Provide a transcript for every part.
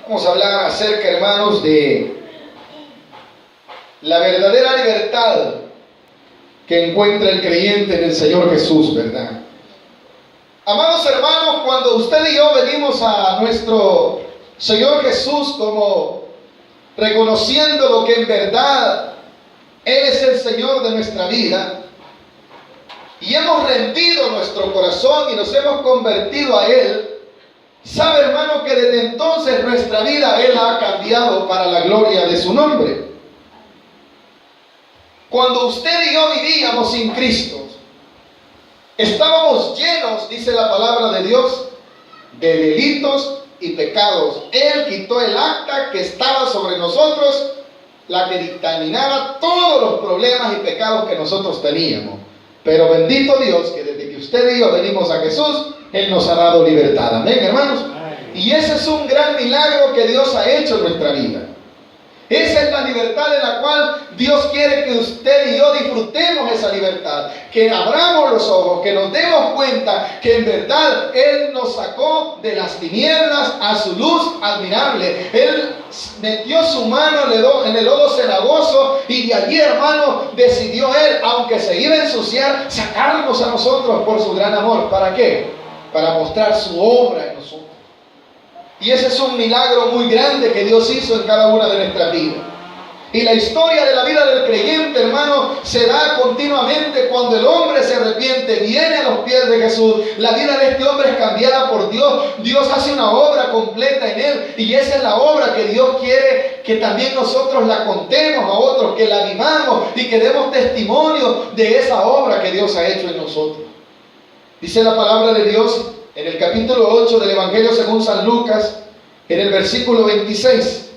Vamos a hablar acerca, hermanos, de la verdadera libertad que encuentra el creyente en el Señor Jesús, ¿verdad? Amados hermanos, cuando usted y yo venimos a nuestro Señor Jesús como reconociendo lo que en verdad Él es el Señor de nuestra vida, y hemos rendido nuestro corazón y nos hemos convertido a Él, sabe, hermano, que desde entonces nuestra vida Él ha cambiado para la gloria de su nombre. Cuando usted y yo vivíamos sin Cristo, estábamos llenos, dice la palabra de Dios, de delitos y pecados. Él quitó el acta que estaba sobre nosotros, la que dictaminaba todos los problemas y pecados que nosotros teníamos. Pero bendito Dios que desde que usted y yo venimos a Jesús, Él nos ha dado libertad. Amén, hermanos. Y ese es un gran milagro que Dios ha hecho en nuestra vida. Esa es la libertad en la cual Dios quiere que usted y yo disfrutemos esa libertad. Que abramos los ojos, que nos demos cuenta que en verdad Él nos sacó de las tinieblas a su luz admirable. Él metió su mano en el lodo cenagoso y de allí, hermano, decidió Él, aunque se iba a ensuciar, sacarnos a nosotros por su gran amor. ¿Para qué? Para mostrar su obra en nosotros. Y ese es un milagro muy grande que Dios hizo en cada una de nuestras vidas. Y la historia de la vida del creyente, hermano, se da continuamente cuando el hombre se arrepiente, viene a los pies de Jesús. La vida de este hombre es cambiada por Dios. Dios hace una obra completa en él. Y esa es la obra que Dios quiere que también nosotros la contemos a otros, que la vivamos y que demos testimonio de esa obra que Dios ha hecho en nosotros. Dice la palabra de Dios en el capítulo 8 del Evangelio según San Lucas, en el versículo 26.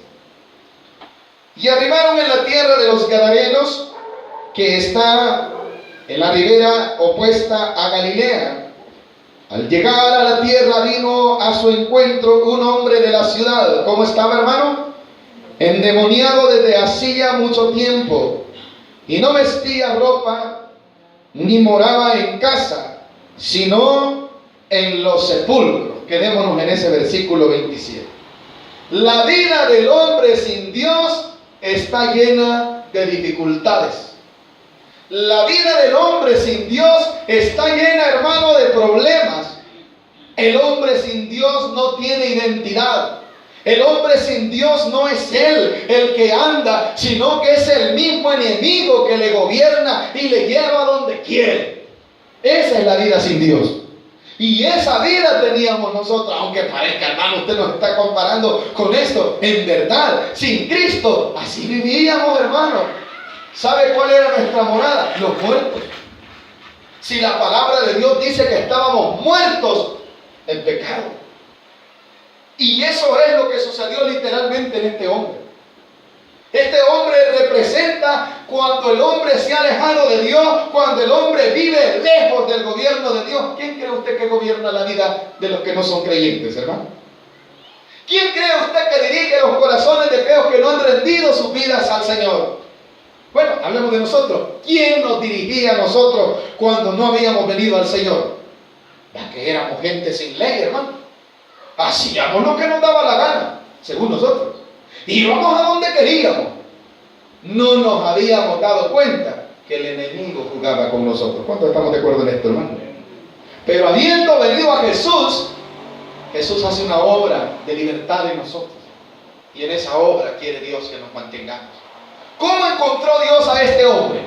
Y arribaron en la tierra de los Gadarenos, que está en la ribera opuesta a Galilea. Al llegar a la tierra vino a su encuentro un hombre de la ciudad. ¿Cómo estaba, hermano? Endemoniado desde hacía mucho tiempo, y no vestía ropa, ni moraba en casa, sino en los sepulcros. Quedémonos en ese versículo 27. La vida del hombre sin Dios está llena de dificultades. La vida del hombre sin Dios está llena, hermano, de problemas. El hombre sin Dios no tiene identidad. El hombre sin Dios no es él el que anda, sino que es el mismo enemigo que le gobierna y le lleva a donde quiere. Esa es la vida sin Dios. Y esa vida teníamos nosotros, aunque parezca, hermano, usted nos está comparando con esto. En verdad, sin Cristo, así vivíamos, hermano. ¿Sabe cuál era nuestra morada? Los muertos. Si la palabra de Dios dice que estábamos muertos en pecado. Y eso es lo que sucedió literalmente en este hombre. Este hombre representa cuando el hombre se ha alejado de Dios, cuando el hombre vive lejos del gobierno de Dios. ¿Quién cree usted que gobierna la vida de los que no son creyentes, hermano? ¿Quién cree usted que dirige los corazones de aquellos que no han rendido sus vidas al Señor? Bueno, hablemos de nosotros. ¿Quién nos dirigía a nosotros cuando no habíamos venido al Señor? Ya que éramos gente sin ley, hermano. Hacíamos lo que nos daba la gana, según nosotros. Íbamos a donde queríamos. No nos habíamos dado cuenta que el enemigo jugaba con nosotros. ¿Cuántos estamos de acuerdo en esto, hermano? Pero habiendo venido a Jesús, Jesús hace una obra de libertad en nosotros. Y en esa obra quiere Dios que nos mantengamos. ¿Cómo encontró Dios a este hombre?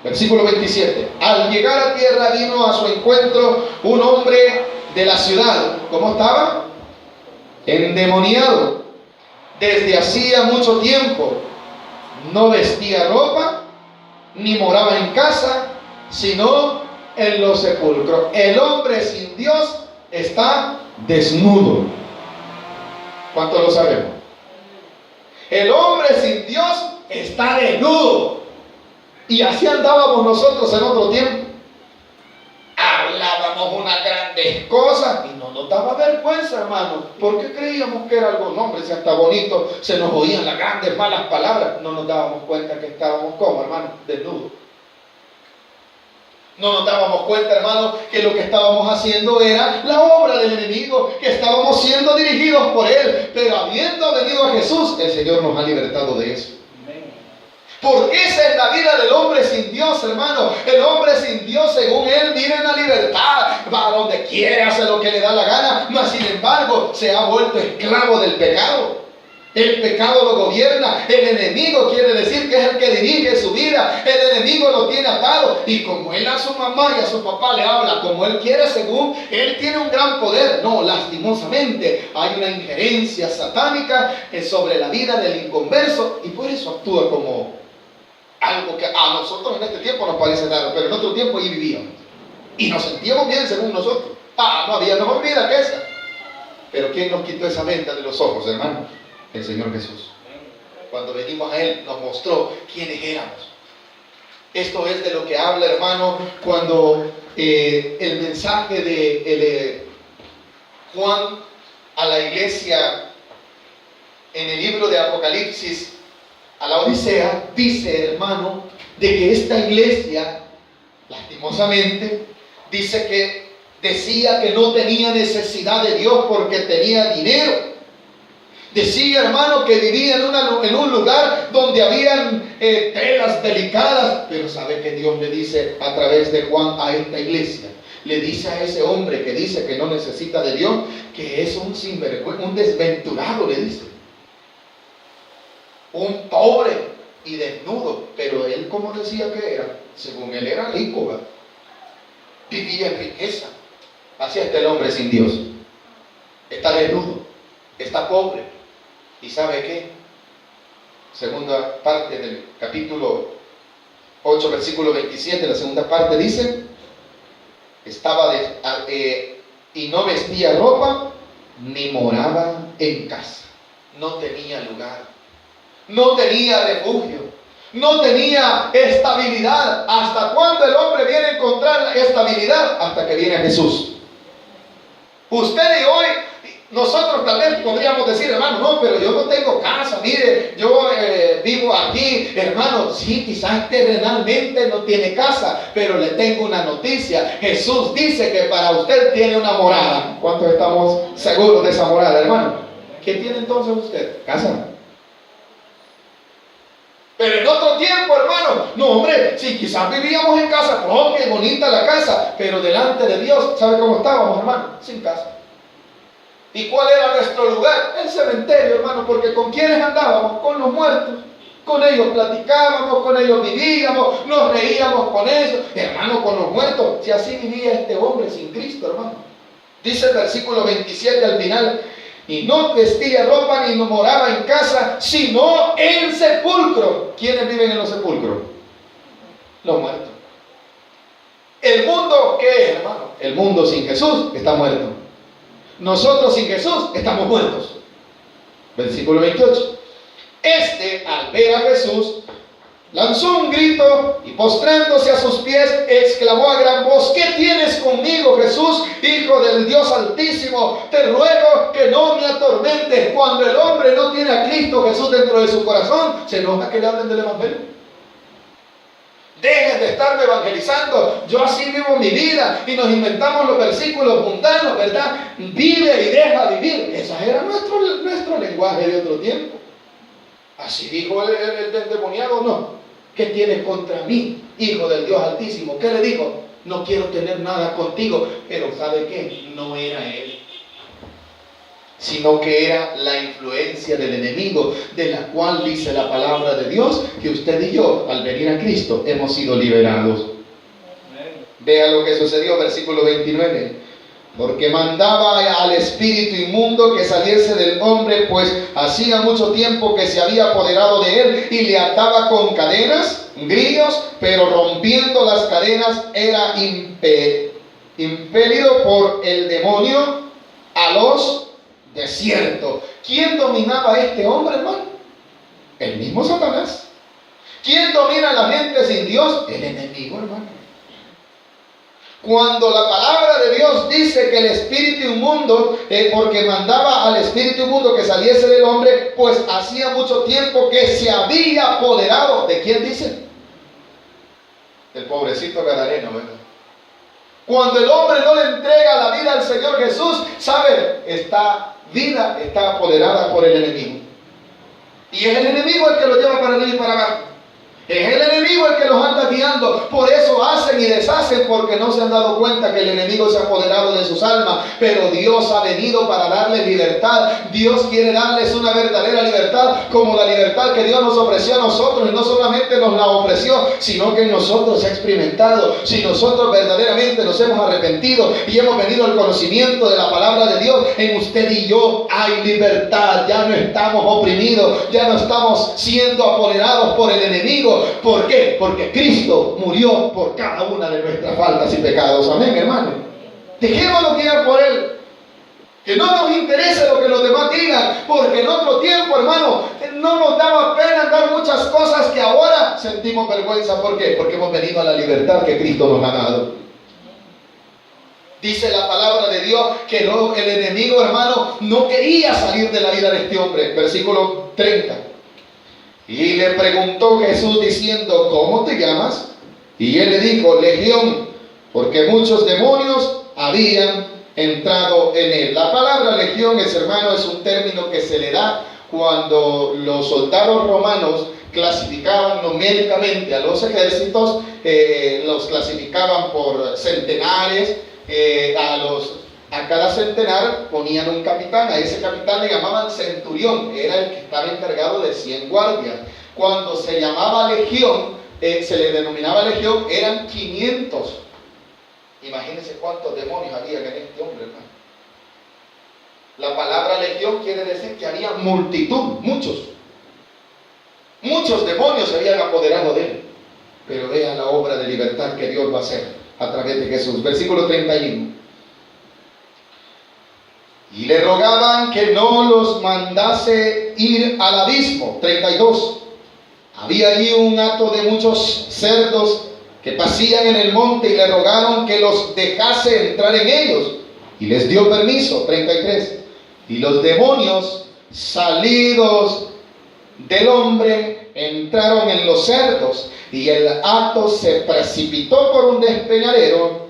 Versículo 27. Al llegar a tierra vino a su encuentro un hombre de la ciudad. ¿Cómo estaba? Endemoniado desde hacía mucho tiempo. No vestía ropa, ni moraba en casa, sino en los sepulcros. El hombre sin Dios está desnudo. ¿Cuántos lo sabemos? El hombre sin Dios está desnudo. Y así andábamos nosotros en otro tiempo. Hablábamos unas grandes cosas y no nos daba vergüenza, hermano, porque creíamos que era algo, no, hombre, si hasta bonito se nos oían las grandes malas palabras. No nos dábamos cuenta que estábamos como, hermano, desnudos. No nos dábamos cuenta, hermano, que lo que estábamos haciendo era la obra del enemigo, que estábamos siendo dirigidos oprimidos por él, pero habiendo venido a Jesús, el Señor nos ha libertado de eso. Porque esa es la vida del hombre sin Dios, hermano. El hombre sin Dios, según él, vive en la libertad. Va a donde quiere, hace lo que le da la gana. Mas, sin embargo, se ha vuelto esclavo del pecado. El pecado lo gobierna. El enemigo quiere decir que es el que dirige su vida. El enemigo lo tiene atado. Y como él a su mamá y a su papá le habla como él quiere, según él tiene un gran poder. No, lastimosamente hay una injerencia satánica sobre la vida del inconverso. Y por eso actúa como algo que a nosotros en este tiempo nos parece raro, pero en otro tiempo ahí vivíamos. Y nos sentíamos bien según nosotros. No había mejor vida que esa. Pero ¿quién nos quitó esa venda de los ojos, hermano? El Señor Jesús. Cuando venimos a Él, nos mostró quiénes éramos. Esto es de lo que habla, hermano, cuando el mensaje de Juan a la iglesia en el libro de Apocalipsis, a la Odisea, dice, hermano, de que esta iglesia, lastimosamente, dice que decía que no tenía necesidad de Dios porque tenía dinero. Decía, hermano, que vivía en un lugar donde habían telas delicadas. Pero sabe que Dios le dice a través de Juan a esta iglesia, le dice a ese hombre que dice que no necesita de Dios, que es un sinvergüenza, un desventurado, le dice. Un pobre y desnudo. Pero él, como decía que era, según él era rico, ¿verdad? Vivía en riqueza. Así está el hombre sin Dios. Está desnudo, está pobre. ¿Y sabe qué? Segunda parte del capítulo 8, versículo 27, la segunda parte dice, y no vestía ropa, ni moraba en casa. No tenía lugar, no tenía refugio, no tenía estabilidad. ¿Hasta cuándo el hombre viene a encontrar estabilidad? Hasta que viene Jesús. Usted y hoy, nosotros tal vez podríamos decir, hermano, no, pero yo no tengo casa, mire, yo vivo aquí, hermano, sí, quizás terrenalmente no tiene casa, pero le tengo una noticia. Jesús dice que para usted tiene una morada. ¿Cuántos estamos seguros de esa morada, hermano? ¿Qué tiene entonces usted? Casa. Pero en otro tiempo, hermano, no, hombre, sí, quizás vivíamos en casa propia y bonita la casa, pero delante de Dios, ¿sabe cómo estábamos, hermano? Sin casa. ¿Y cuál era nuestro lugar? El cementerio, hermano, porque ¿con quiénes andábamos? Con los muertos. Con ellos platicábamos, con ellos vivíamos, nos reíamos con ellos. Hermano, con los muertos, si así vivía este hombre sin Cristo, hermano. Dice el versículo 27 al final, y no vestía ropa ni moraba en casa, sino en sepulcro. ¿Quiénes viven en los sepulcros? Los muertos. ¿El mundo qué es, hermano? El mundo sin Jesús está muerto. Nosotros sin Jesús estamos muertos. Versículo 28. Al ver a Jesús, lanzó un grito y postrándose a sus pies, exclamó a gran voz, ¿qué tienes conmigo, Jesús, Hijo del Dios Altísimo? Te ruego que no me atormentes. Cuando el hombre no tiene a Cristo Jesús dentro de su corazón, se enoja que le hablen del Evangelio. Dejen de estarme evangelizando. Yo así vivo mi vida y nos inventamos los versículos mundanos, ¿verdad? Vive y deja vivir. Ese era nuestro lenguaje de otro tiempo. Así dijo el endemoniado, no. ¿Qué tienes contra mí, Hijo del Dios Altísimo? ¿Qué le dijo? No quiero tener nada contigo. Pero ¿sabe qué? No era él, sino que era la influencia del enemigo, de la cual dice la palabra de Dios que usted y yo, al venir a Cristo, hemos sido liberados. Vea lo que sucedió, versículo 29. Porque mandaba al espíritu inmundo que saliese del hombre, pues hacía mucho tiempo que se había apoderado de él, y le ataba con cadenas, grillos, pero rompiendo las cadenas era impelido por el demonio a los desiertos. ¿Quién dominaba a este hombre, hermano? El mismo Satanás. ¿Quién domina a la gente sin Dios? El enemigo, hermano. Cuando la palabra de Dios dice que el espíritu inmundo, porque mandaba al espíritu inmundo que saliese del hombre, pues hacía mucho tiempo que se había apoderado. ¿De quién dice? Del pobrecito gadareno, ¿verdad? Cuando el hombre no le entrega la vida al Señor Jesús, ¿sabe? Está vida está apoderada por el enemigo. Y es el enemigo el que los lleva para arriba y para abajo. Es el enemigo el que los anda guiando. Por eso hacen y deshacen, porque no se han dado cuenta que el enemigo se ha apoderado de sus almas. Pero Dios ha venido para darles libertad. Dios quiere darles una verdadera libertad, como la libertad que Dios nos ofreció a nosotros. Y no solamente nos la ofreció, sino que en nosotros se ha experimentado. Si nosotros verdaderamente nos hemos arrepentido y hemos venido al conocimiento de la palabra de Dios, en usted y yo hay libertad. Ya no estamos oprimidos, ya no estamos siendo apoderados por el enemigo. ¿Por qué? Porque Cristo murió por cada una de nuestras faltas y pecados. Amén, hermano. Dejémonos guiar por Él. Que no nos interese lo que los demás digan, porque en otro tiempo, hermano, no nos daba pena dar muchas cosas que ahora sentimos vergüenza. ¿Por qué? Porque hemos venido a la libertad que Cristo nos ha dado. Dice la palabra de Dios que el enemigo, hermano, no quería salir de la vida de este hombre. Versículo 30. Y le preguntó Jesús diciendo, ¿cómo te llamas? Y él le dijo, Legión, porque muchos demonios habían entrado en él. La palabra legión, hermano, es un término que se le da cuando los soldados romanos clasificaban numéricamente a los ejércitos, los clasificaban por centenares, a cada centenar ponían un capitán. A ese capitán le llamaban centurión, era el que estaba encargado de 100 guardias. Cuando se llamaba legión, se le denominaba legión, eran 500. Imagínense cuántos demonios había en este hombre, hermano. La palabra legión quiere decir que había multitud, muchos demonios se habían apoderado de él. Pero vean la obra de libertad que Dios va a hacer a través de Jesús. Versículo 31. Y le rogaban que no los mandase ir al abismo. 32. Había allí un hato de muchos cerdos que pasían en el monte y le rogaron que los dejase entrar en ellos. Y les dio permiso. 33. Y los demonios salidos del hombre entraron en los cerdos. Y el hato se precipitó por un despeñadero.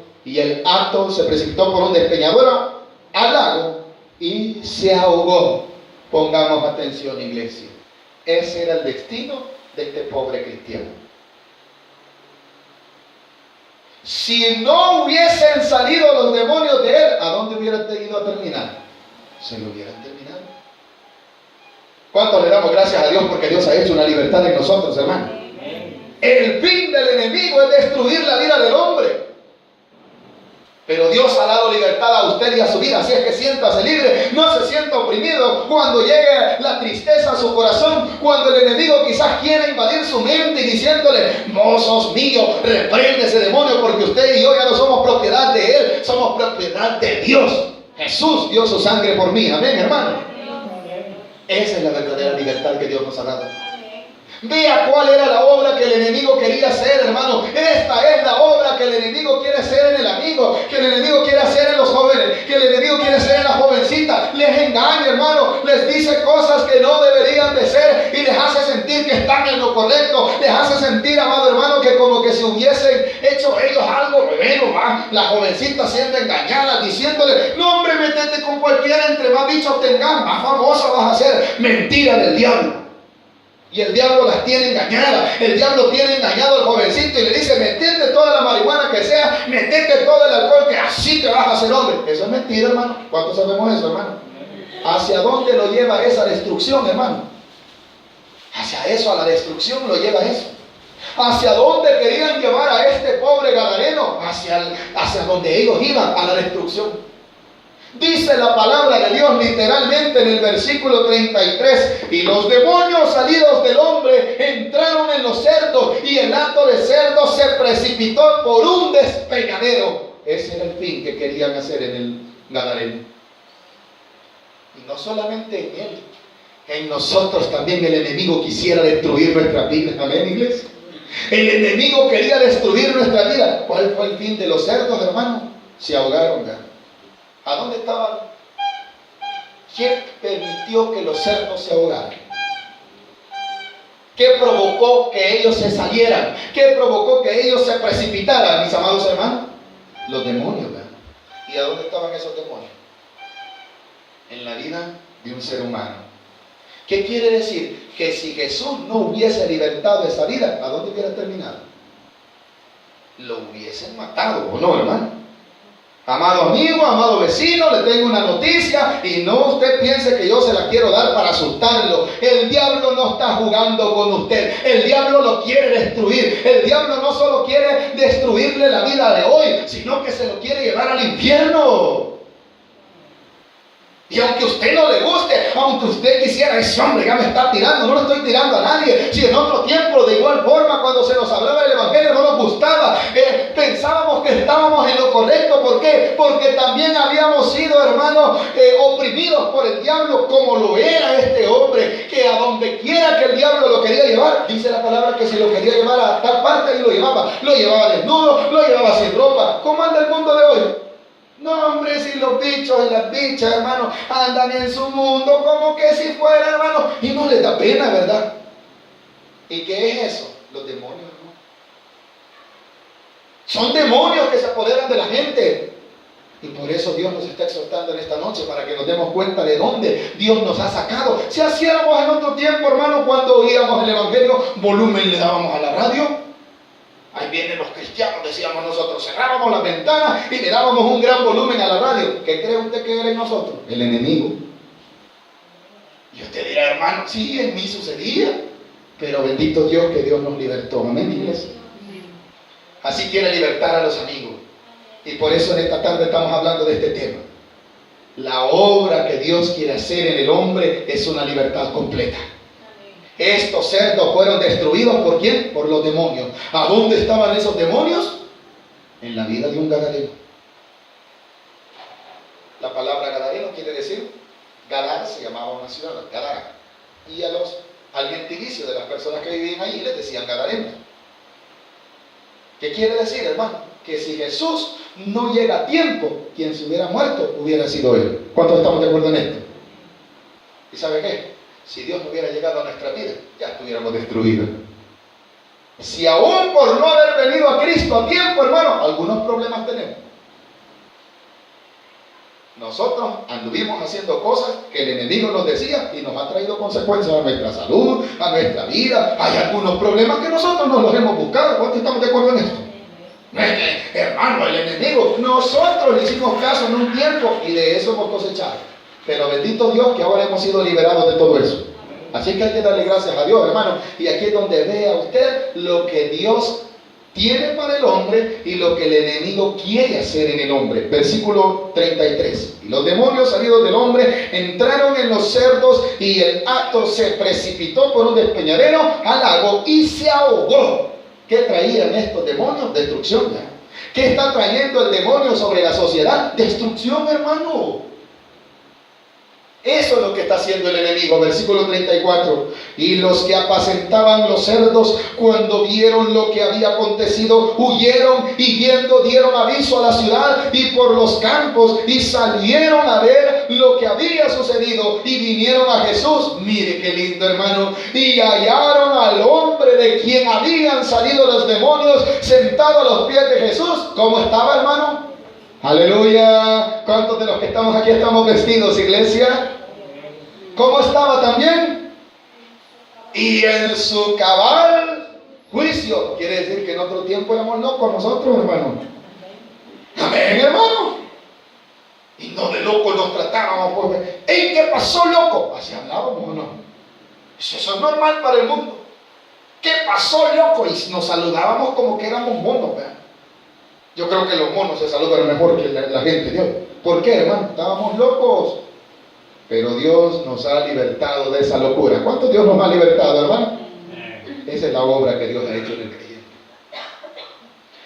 Al lago. Y se ahogó. Pongamos atención, iglesia. Ese era el destino de este pobre cristiano. Si no hubiesen salido los demonios de él, ¿a dónde hubiera ido a terminar? Se lo hubieran terminado. ¿Cuánto le damos gracias a Dios porque Dios ha hecho una libertad en nosotros, hermano? El fin del enemigo es destruir la vida del hombre. Pero Dios ha dado libertad a usted y a su vida, así es que siéntase libre, no se sienta oprimido. Cuando llegue la tristeza a su corazón, cuando el enemigo quizás quiera invadir su mente y diciéndole, no sos mío, reprende ese demonio, porque usted y yo ya no somos propiedad de él, somos propiedad de Dios. Jesús dio su sangre por mí, amén, hermano. Esa es la verdadera libertad que Dios nos ha dado. Vea cuál era la obra que el enemigo quería hacer, hermano. Esta es la obra que el enemigo quiere hacer en el amigo, que el enemigo quiere hacer en los jóvenes, que el enemigo quiere hacer en la jovencita. Les engaña, hermano, les dice cosas que no deberían de ser y les hace sentir que están en lo correcto. Les hace sentir, amado hermano, que como que si hubiesen hecho ellos algo bueno, la jovencita siendo engañada, diciéndole, no hombre, métete con cualquiera, entre más bichos tengas, más famosa vas a ser. Mentira del diablo. Y el diablo las tiene engañadas. El diablo tiene engañado al jovencito y le dice, metete toda la marihuana que sea, metete todo el alcohol, que así te vas a hacer hombre. Eso es mentira, hermano. ¿Cuántos sabemos eso, hermano? ¿Hacia dónde lo lleva esa destrucción, hermano? Hacia eso, a la destrucción lo lleva eso. ¿Hacia dónde querían llevar a este pobre gadareno? Hacia donde ellos iban, a la destrucción. Dice la palabra de Dios literalmente en el versículo 33, y los demonios salidos del hombre entraron en los cerdos, y el hato de cerdos se precipitó por un despeñadero. Ese era el fin que querían hacer en el gadareno. Y no solamente en él, en nosotros también el enemigo quisiera destruir nuestra vida. Amén, iglesia. El enemigo quería destruir nuestra vida. ¿Cuál fue el fin de los cerdos, hermano? Se ahogaron, ¿verdad? ¿A dónde estaban? ¿Quién permitió que los cerdos se ahogaran? ¿Qué provocó que ellos se salieran? ¿Qué provocó que ellos se precipitaran, mis amados hermanos? Los demonios, ¿verdad? ¿Y a dónde estaban esos demonios? en la vida de un ser humano. ¿Qué quiere decir? Que si Jesús no hubiese libertado esa vida, ¿a dónde hubiera terminado? Lo hubiesen matado, ¿o no, hermano? Amado amigo, amado vecino, le tengo una noticia y no usted piense que yo se la quiero dar para asustarlo. El diablo no está jugando con usted. El diablo lo quiere destruir. El diablo no solo quiere destruirle la vida de hoy, sino que se lo quiere llevar al infierno. Y aunque a usted no le guste, aunque usted quisiera, ese hombre ya me está tirando, no lo estoy tirando a nadie. Si en otro tiempo, de igual forma, cuando se nos hablaba del Evangelio, no nos gustaba, pensábamos que estábamos en lo correcto. ¿Por qué? Porque también habíamos sido, hermanos, oprimidos por el diablo, como lo era este hombre, que a donde quiera que el diablo lo quería llevar, dice la palabra que si lo quería llevar a tal parte, ahí lo llevaba desnudo, lo llevaba sin ropa. ¿Cómo anda el mundo de hoy? No, hombre, si los bichos y las bichas, hermano, andan en su mundo como que si fuera, hermano, y no les da pena, ¿verdad? ¿Y qué es eso? Los demonios, hermano. Son demonios que se apoderan de la gente. Y por eso Dios nos está exhortando en esta noche, para que nos demos cuenta de dónde Dios nos ha sacado. Si hacíamos en otro tiempo, hermano, cuando oíamos el Evangelio, volumen le dábamos a la radio. Ahí vienen los cristianos, decíamos nosotros, cerrábamos las ventanas y le dábamos un gran volumen a la radio. ¿Qué cree usted que era en nosotros? El enemigo. Y usted dirá, hermano, sí, en mí sucedía, pero bendito Dios que Dios nos libertó. Amén, iglesia. Así quiere libertar a los amigos. Y por eso en esta tarde estamos hablando de este tema. La obra que Dios quiere hacer en el hombre es una libertad completa. Estos cerdos fueron destruidos ¿por quién? Por los demonios. ¿A dónde estaban esos demonios? En la vida de un gadareno. La palabra gadareno quiere decir, Gadara se llamaba una ciudad, Gadara. Y al gentilicio de las personas que vivían ahí les decían gadarenos. ¿Qué quiere decir, hermano? Que si Jesús no llega a tiempo, quien se hubiera muerto hubiera sido él. ¿Cuántos estamos de acuerdo en esto? ¿Y sabe qué? Si Dios no hubiera llegado a nuestra vida, ya estuviéramos destruidos. Si aún por no haber venido a Cristo a tiempo, hermano, algunos problemas tenemos. Nosotros anduvimos haciendo cosas que el enemigo nos decía y nos ha traído consecuencias a nuestra salud, a nuestra vida. Hay algunos problemas que nosotros nos los hemos buscado. ¿Cuántos estamos de acuerdo en esto? No es que, hermano, el enemigo, nosotros le hicimos caso en un tiempo y de eso hemos cosechado. Pero bendito Dios que ahora hemos sido liberados de todo eso. Así que hay que darle gracias a Dios, hermano. Y aquí es donde vea usted lo que Dios tiene para el hombre y lo que el enemigo quiere hacer en el hombre. Versículo 33. Y los demonios salidos del hombre entraron en los cerdos y el hato se precipitó por un despeñadero al lago y se ahogó. ¿Qué traían estos demonios? Destrucción. ¿Ya? ¿Qué está trayendo el demonio sobre la sociedad? Destrucción, hermano. Eso es lo que está haciendo el enemigo. Versículo 34. Y los que apacentaban los cerdos, cuando vieron lo que había acontecido, huyeron y viendo dieron aviso a la ciudad y por los campos y salieron a ver lo que había sucedido y vinieron a Jesús. Mire qué lindo, hermano. Y hallaron al hombre de quien habían salido los demonios sentado a los pies de Jesús. ¿Cómo estaba, hermano? Aleluya. ¿Cuántos de los que estamos aquí estamos vestidos, iglesia? ¿Cómo estaba también? Y en su cabal juicio. Quiere decir que en otro tiempo éramos locos nosotros, hermano. Amén, hermano. Y no de locos nos tratábamos. Pues, ¡ey, qué pasó, loco! Así hablábamos, ¿o no? Eso es normal para el mundo. ¿Qué pasó, loco? Y nos saludábamos como que éramos monos, ¿verdad? Yo creo que los monos se saludan mejor que la gente de Dios. ¿Por qué, hermano? Estábamos locos. Pero Dios nos ha libertado de esa locura. ¿Cuánto Dios nos ha libertado, hermano? Esa es la obra que Dios ha hecho en el creyente.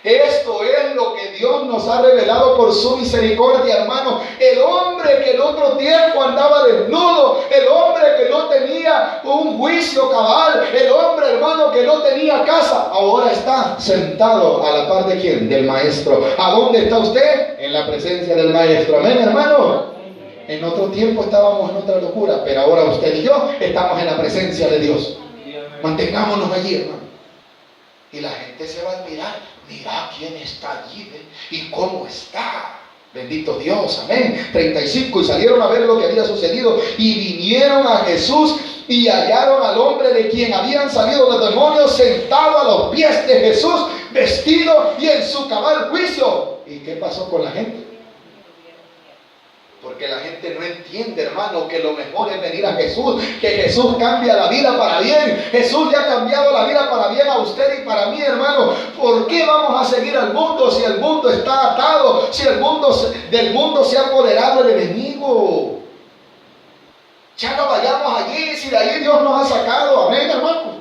Esto es lo que Dios nos ha revelado por su misericordia, hermano. El hombre que en otro tiempo andaba desnudo, el hombre que no tenía un juicio cabal, el hombre, hermano, que no tenía casa, ahora está sentado a la par de ¿quién? Del Maestro. ¿A dónde está usted? En la presencia del Maestro. Amén, hermano. En otro tiempo estábamos en otra locura, pero ahora usted y yo estamos en la presencia de Dios. Mantengámonos allí, hermano. Y la gente se va a admirar. Mira quién está allí, ¿ve? Y cómo está. Bendito Dios, amén. 35, y salieron a ver lo que había sucedido y vinieron a Jesús y hallaron al hombre de quien habían salido los demonios sentado a los pies de Jesús, vestido y en su cabal juicio. ¿Y qué pasó con la gente? Porque la gente no entiende, hermano, que lo mejor es venir a Jesús, que Jesús cambia la vida para bien. Jesús ya ha cambiado la vida para bien a usted y para mí, hermano. ¿Por qué vamos a seguir al mundo si el mundo está atado, si del mundo se ha apoderado el enemigo? Ya no vayamos allí, si de allí Dios nos ha sacado, amén, hermano.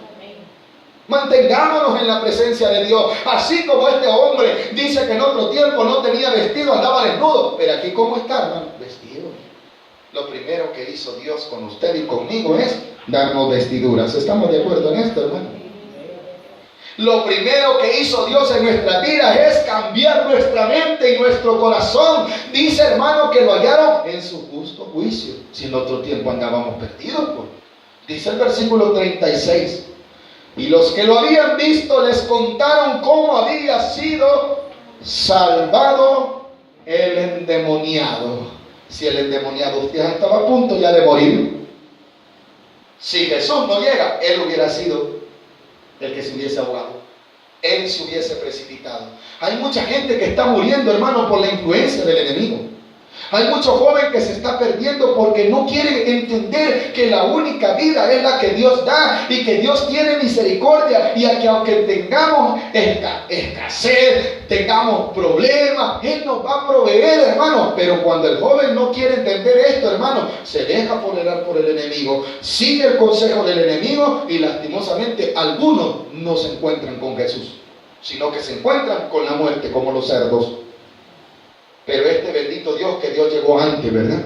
Mantengámonos en la presencia de Dios. Así como este hombre dice que en otro tiempo no tenía vestido, andaba desnudo. Pero aquí, ¿cómo está, hermano? Vestido. Lo primero que hizo Dios con usted y conmigo es darnos vestiduras. ¿Estamos de acuerdo en esto, hermano? Lo primero que hizo Dios en nuestra vida es cambiar nuestra mente y nuestro corazón. Dice, hermano, que lo hallaron en su justo juicio. Si en otro tiempo andábamos perdidos, pues. Dice el versículo 36. Y los que lo habían visto les contaron cómo había sido salvado el endemoniado. Si el endemoniado usted estaba a punto ya de morir. Si Jesús no llega, él hubiera sido el que se hubiese ahogado. Él se hubiese precipitado. Hay mucha gente que está muriendo, hermano, por la influencia del enemigo. Hay mucho joven que se está perdiendo porque no quiere entender que la única vida es la que Dios da y que Dios tiene misericordia, y a que aunque tengamos escasez, tengamos problemas, Él nos va a proveer, hermano. Pero cuando el joven no quiere entender esto, hermano, se deja apoderar por el enemigo, sigue el consejo del enemigo, y lastimosamente algunos no se encuentran con Jesús, sino que se encuentran con la muerte como los cerdos. Pero este bendito Dios, que Dios llegó antes, ¿verdad?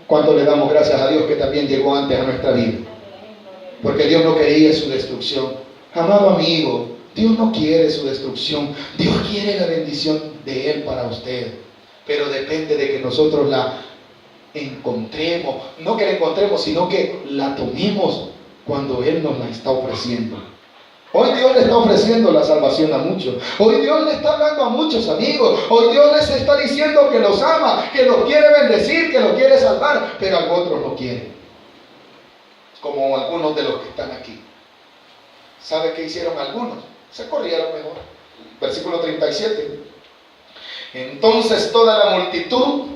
¿Cuánto le damos gracias a Dios que también llegó antes a nuestra vida? Porque Dios no quería su destrucción. Amado amigo, Dios no quiere su destrucción. Dios quiere la bendición de Él para usted. Pero depende de que nosotros la encontremos. No que la encontremos, sino que la tomemos cuando Él nos la está ofreciendo. Hoy Dios le está ofreciendo la salvación a muchos. Hoy Dios le está hablando a muchos amigos. Hoy Dios les está diciendo que los ama, que los quiere bendecir, que los quiere salvar. Pero a otros no quieren. Como algunos de los que están aquí. ¿Sabe qué hicieron algunos? Se corrieron mejor. Versículo 37. Entonces toda la multitud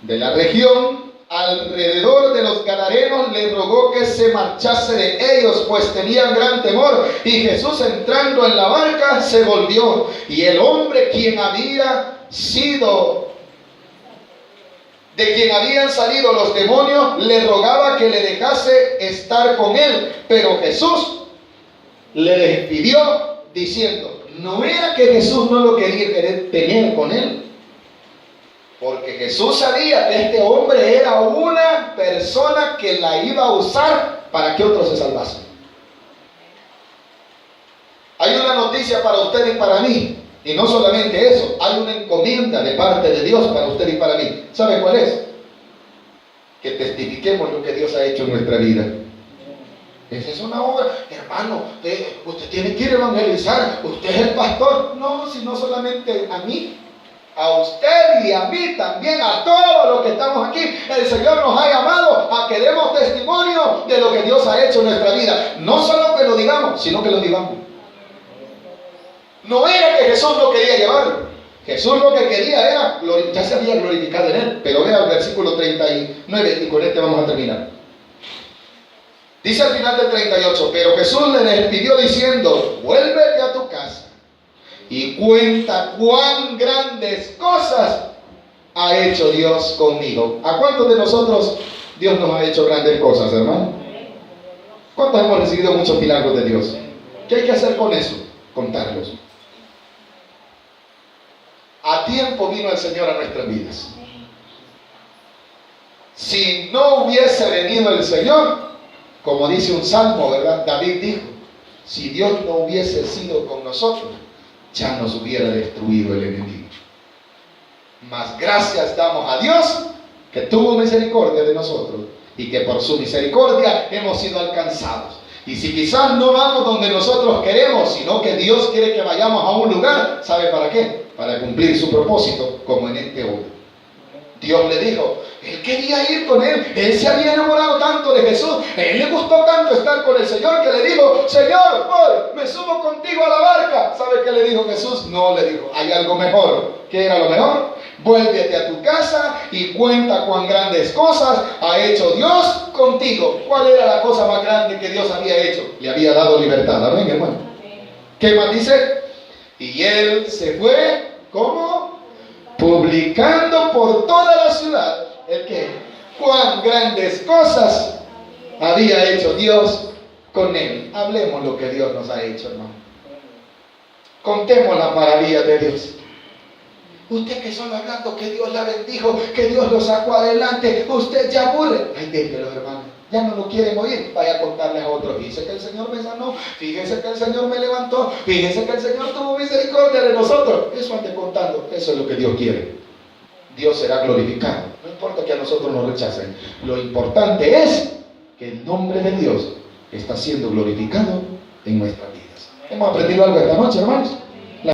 de la región alrededor de los gadarenos le rogó que se marchase de ellos, pues tenían gran temor. Y Jesús, entrando en la barca, se volvió, y el hombre de quien habían salido los demonios le rogaba que le dejase estar con él. Pero Jesús le despidió diciendo, no era que Jesús no lo quería tener con él, porque Jesús sabía que este hombre era una persona que la iba a usar para que otros se salvasen. Hay una noticia para usted y para mí, y no solamente eso, hay una encomienda de parte de Dios para usted y para mí. ¿Sabe cuál es? Que testifiquemos lo que Dios ha hecho en nuestra vida. Esa es una obra, hermano. Usted tiene que ir a evangelizar, usted es el pastor. No, sino solamente a mí, a usted y a mí también, a todos los que estamos aquí. El Señor nos ha llamado a que demos testimonio de lo que Dios ha hecho en nuestra vida. No solo que lo digamos, sino que lo vivamos. No era que Jesús no quería llevarlo. Jesús lo que quería era, ya se había glorificado en él. Pero vea el versículo 39 y con este vamos a terminar. Dice al final del 38, pero Jesús le despidió diciendo, vuélvete a tu casa y cuenta cuán grandes cosas ha hecho Dios conmigo. ¿A cuántos de nosotros Dios nos ha hecho grandes cosas, hermano? ¿Cuántos hemos recibido muchos milagros de Dios? ¿Qué hay que hacer con eso? Contarlos. A tiempo vino el Señor a nuestras vidas. Si no hubiese venido el Señor, como dice un salmo, ¿verdad? David dijo, si Dios no hubiese sido con nosotros, ya nos hubiera destruido el enemigo. Mas gracias damos a Dios que tuvo misericordia de nosotros y que por su misericordia hemos sido alcanzados. Y si quizás no vamos donde nosotros queremos, sino que Dios quiere que vayamos a un lugar, ¿sabe para qué? para cumplir su propósito, como en este hombre. Dios le dijo, él quería ir con él se había enamorado tanto de Jesús, él le gustó tanto estar con el Señor, que le dijo, Señor, voy, me subo contigo a la barca. ¿Sabe qué le dijo Jesús? No, le dijo, hay algo mejor. ¿Qué era lo mejor? Vuélvete a tu casa y cuenta cuán grandes cosas ha hecho Dios contigo. ¿Cuál era la cosa más grande que Dios había hecho? Le había dado libertad. Amén, hermano. ¿Qué más dice? Y él se fue, ¿cómo? Publicando por toda la ciudad, ¿el qué? Cuán grandes cosas había hecho Dios con él. Hablemos lo que Dios nos ha hecho, hermano. Contemos las maravillas de Dios. Usted que solo hablando que Dios la bendijo, que Dios lo sacó adelante, usted ya aburre. Ay, déjenlo, hermano. Ya no lo quieren oír. Vaya a contarles a otros. Fíjese que el Señor me sanó. Fíjese que el Señor me levantó. Fíjese que el Señor tuvo misericordia de nosotros. Eso ande contando. Eso es lo que Dios quiere. Dios será glorificado. No importa que a nosotros nos rechacen. Lo importante es que el nombre de Dios está siendo glorificado en nuestras vidas. ¿Hemos aprendido algo esta noche, hermanos?